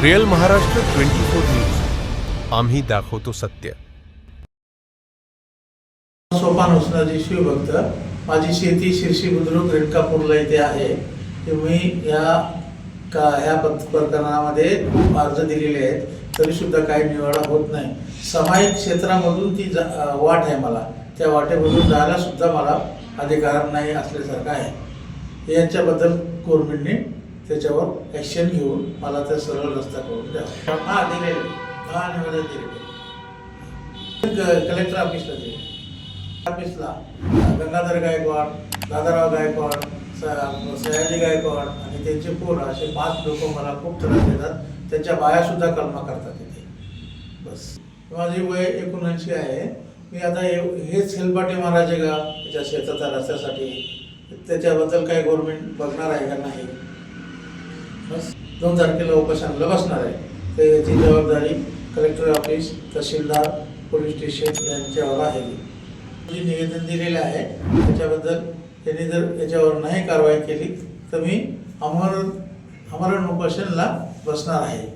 Real Maharashtra 24 news, आम्ही दाखवतो सत्य. सोपान उस्नाजी शिवभक्त, माझी शेती शिर्शी बुद्रुक रेणकापूरला इथे आहे. तुम्ही ह्या प्रकरणामध्ये अर्ज दिलेले आहेत, तरी सुद्धा काही निवाडा होत नाही. सामायिक क्षेत्रामधून ती वाट आहे, मला त्या वाटेमधून जायला सुद्धा मला अधिकार नाही असल्यासारखं आहे. यांच्याबद्दल गव्हर्नमेंटने त्याच्यावर ॲक्शन घेऊन मला त्या सरळ रस्ता करून द्यावा. निवेदन दिलेले कलेक्टर ऑफिसला दिले. ऑफिसला गंगाधर गायकवाड, दादाराव गायकवाड, सयाजी गायकवाड आणि त्यांचे पोर असे 5 लोक मला खूप त्रास देतात. त्यांच्या बायासुद्धा कलमा करतात तिथे. बस माझी वय 79 आहे. मी आता हेच हेलपाटे मारायचे का त्याच्या शेताच्या रस्त्यासाठी? त्याच्याबद्दल काही गव्हर्नमेंट बघणार आहे का नाही? बस 2 तारखेला उपोषणाला बसणार आहे. तर याची जबाबदारी कलेक्टर ऑफिस, तहसीलदार, पोलीस स्टेशन यांच्यावर आहे. जे निवेदन दिलेलं आहे त्याच्याबद्दल त्यांनी जर याच्यावर नाही कारवाई केली तर मी आमरण उपोषणाला बसणार आहे.